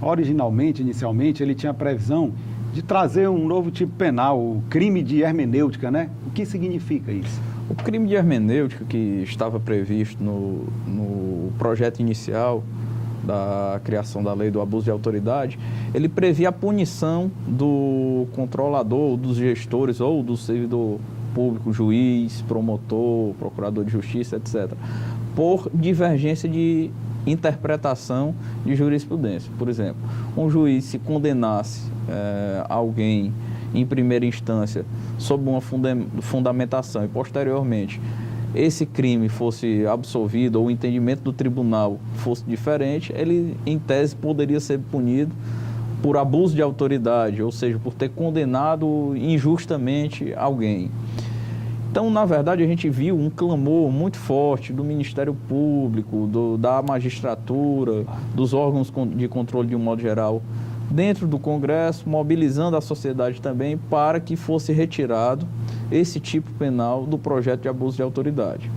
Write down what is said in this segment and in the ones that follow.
projeto, inicialmente, ele tinha a previsão de trazer um novo tipo penal, o crime de hermenêutica, né? O que significa isso? O crime de hermenêutica que estava previsto no projeto inicial da criação da lei do abuso de autoridade, ele previa a punição do controlador, dos gestores ou do servidor público, juiz, promotor, procurador de justiça, etc., por divergência de interpretação de jurisprudência. Por exemplo, um juiz se condenasse alguém em primeira instância sob uma fundamentação e posteriormente esse crime fosse absolvido ou o entendimento do tribunal fosse diferente, ele em tese poderia ser punido por abuso de autoridade, ou seja, por ter condenado injustamente alguém. Então, na verdade, a gente viu um clamor muito forte do Ministério Público, da magistratura, dos órgãos de controle de um modo geral, dentro do Congresso, mobilizando a sociedade também para que fosse retirado esse tipo penal do projeto de abuso de autoridade.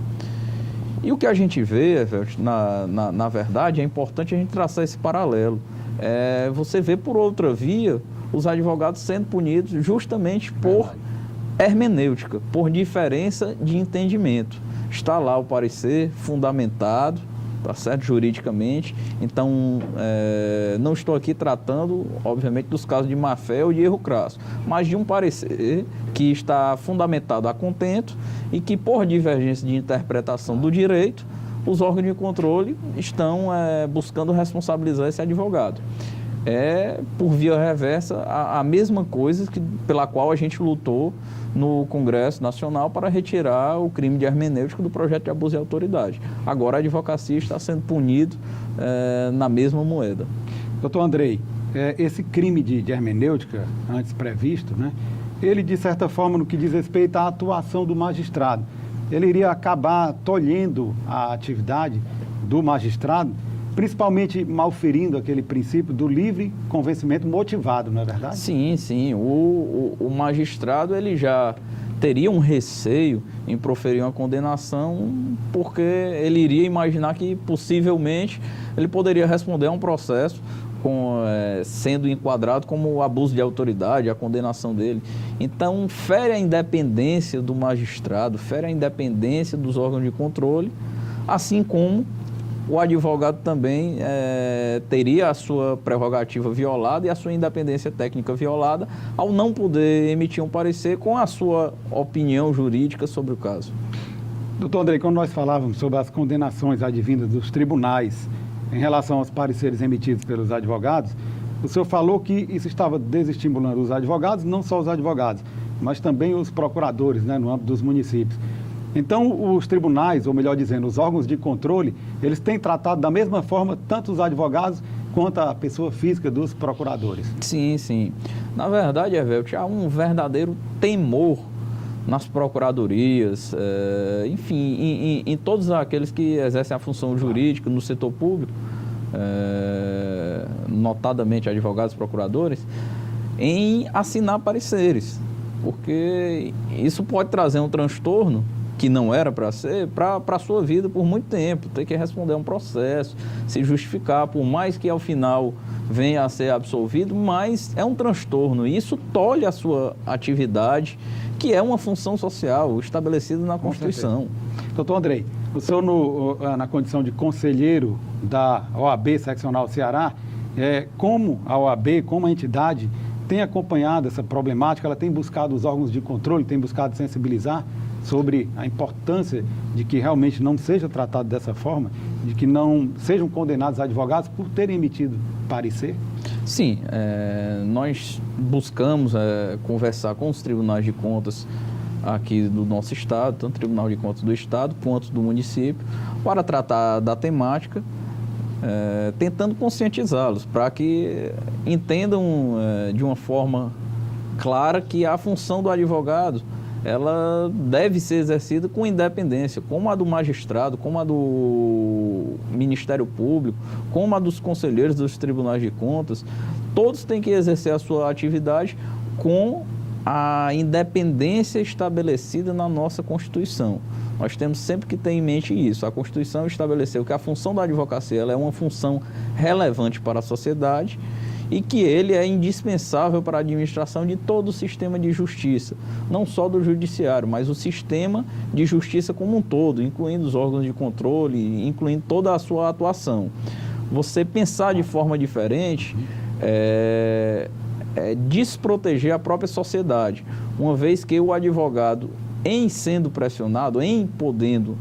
E o que a gente vê, na verdade, é importante a gente traçar esse paralelo. Você vê por outra via os advogados sendo punidos justamente por hermenêutica, por diferença de entendimento. Está lá o parecer fundamentado, tá certo, juridicamente. Então, não estou aqui tratando, obviamente, dos casos de má-fé ou de erro crasso, mas de um parecer que está fundamentado a contento e que, por divergência de interpretação do direito, os órgãos de controle estão buscando responsabilizar esse advogado. Por via reversa, a mesma coisa pela qual a gente lutou no Congresso Nacional para retirar o crime de hermenêutica do projeto de abuso de autoridade. Agora a advocacia está sendo punido na mesma moeda. Doutor Andrei, esse crime de hermenêutica, antes previsto, né, ele, de certa forma, no que diz respeito à atuação do magistrado, ele iria acabar tolhendo a atividade do magistrado, principalmente malferindo aquele princípio do livre convencimento motivado, não é verdade? Sim, sim. O magistrado ele já teria um receio em proferir uma condenação porque ele iria imaginar que possivelmente ele poderia responder a um processo sendo enquadrado como abuso de autoridade, a condenação dele. Então, fere a independência do magistrado, fere a independência dos órgãos de controle, assim como o advogado também teria a sua prerrogativa violada e a sua independência técnica violada ao não poder emitir um parecer com a sua opinião jurídica sobre o caso. Doutor Andrei, quando nós falávamos sobre as condenações advindas dos tribunais em relação aos pareceres emitidos pelos advogados, o senhor falou que isso estava desestimulando os advogados, não só os advogados, mas também os procuradores, né, no âmbito dos municípios. Então, os tribunais, ou melhor dizendo, os órgãos de controle, eles têm tratado da mesma forma tanto os advogados quanto a pessoa física dos procuradores. Sim, sim. Na verdade, Evelt, há um verdadeiro temor nas procuradorias, enfim, em todos aqueles que exercem a função jurídica no setor público, notadamente advogados e procuradores, em assinar pareceres, porque isso pode trazer um transtorno que não era para ser, para a sua vida por muito tempo, ter que responder a um processo, se justificar, por mais que ao final venha a ser absolvido, mas é um transtorno e isso tolhe a sua atividade, que é uma função social estabelecida na Constituição. Doutor Andrei, o senhor na condição de conselheiro da OAB Seccional Ceará, como a OAB, como a entidade, tem acompanhado essa problemática, ela tem buscado os órgãos de controle, tem buscado sensibilizar sobre a importância de que realmente não seja tratado dessa forma, de que não sejam condenados advogados por terem emitido parecer? Sim, nós buscamos conversar com os tribunais de contas aqui do nosso estado, tanto o Tribunal de Contas do Estado quanto do município, para tratar da temática, tentando conscientizá-los, para que entendam de uma forma clara que a função do advogado ela deve ser exercida com independência, como a do magistrado, como a do Ministério Público, como a dos conselheiros dos tribunais de contas. Todos têm que exercer a sua atividade com a independência estabelecida na nossa Constituição. Nós temos sempre que ter em mente isso. A Constituição estabeleceu que a função da advocacia ela é uma função relevante para a sociedade e que ele é indispensável para a administração de todo o sistema de justiça, não só do judiciário, mas o sistema de justiça como um todo, incluindo os órgãos de controle, incluindo toda a sua atuação. Você pensar de forma diferente é desproteger a própria sociedade, uma vez que o advogado, em sendo pressionado, em podendo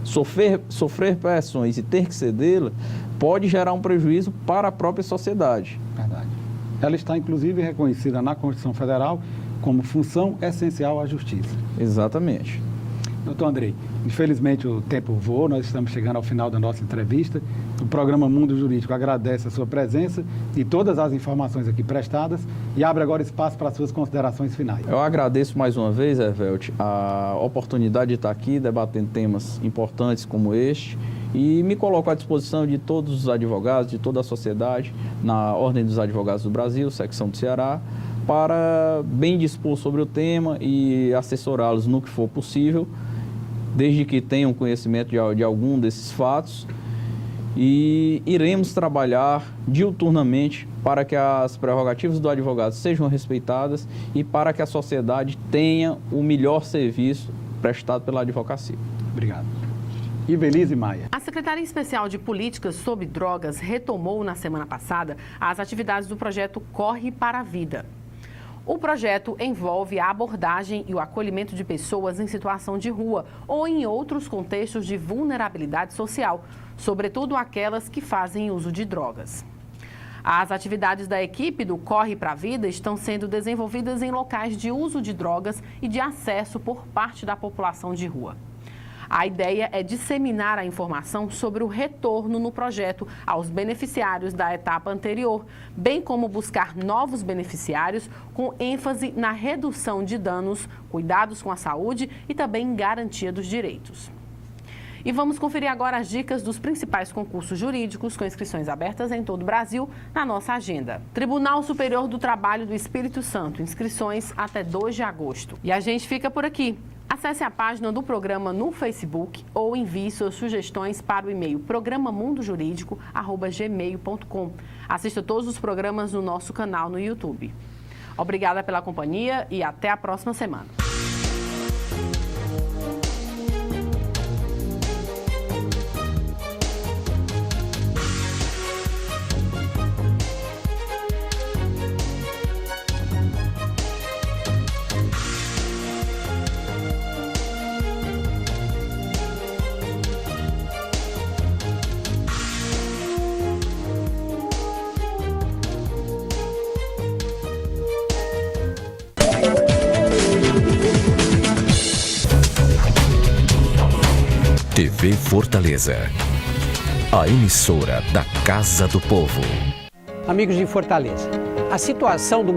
sofrer pressões e ter que cedê-la, pode gerar um prejuízo para a própria sociedade. Verdade. Ela está, inclusive, reconhecida na Constituição Federal como função essencial à justiça. Exatamente. Doutor Andrei, infelizmente o tempo voou, nós estamos chegando ao final da nossa entrevista. O programa Mundo Jurídico agradece a sua presença e todas as informações aqui prestadas e abre agora espaço para as suas considerações finais. Eu agradeço mais uma vez, Hervélt, a oportunidade de estar aqui debatendo temas importantes como este e me coloco à disposição de todos os advogados, de toda a sociedade, na Ordem dos Advogados do Brasil, secção do Ceará, para bem dispor sobre o tema e assessorá-los no que for possível, desde que tenham conhecimento de algum desses fatos, e iremos trabalhar diuturnamente para que as prerrogativas do advogado sejam respeitadas e para que a sociedade tenha o melhor serviço prestado pela advocacia. Obrigado. Ivelise Maia. A Secretaria Especial de Políticas sobre Drogas retomou na semana passada as atividades do projeto Corre para a Vida. O projeto envolve a abordagem e o acolhimento de pessoas em situação de rua ou em outros contextos de vulnerabilidade social, sobretudo aquelas que fazem uso de drogas. As atividades da equipe do Corre para a Vida estão sendo desenvolvidas em locais de uso de drogas e de acesso por parte da população de rua. A ideia é disseminar a informação sobre o retorno no projeto aos beneficiários da etapa anterior, bem como buscar novos beneficiários com ênfase na redução de danos, cuidados com a saúde e também garantia dos direitos. E vamos conferir agora as dicas dos principais concursos jurídicos com inscrições abertas em todo o Brasil na nossa agenda. Tribunal Superior do Trabalho do Espírito Santo, inscrições até 2 de agosto. E a gente fica por aqui. Acesse a página do programa no Facebook ou envie suas sugestões para o e-mail programamundojurídico@gmail.com. Assista todos os programas no nosso canal no YouTube. Obrigada pela companhia e até a próxima semana. TV Fortaleza, a emissora da Casa do Povo. Amigos de Fortaleza, a situação do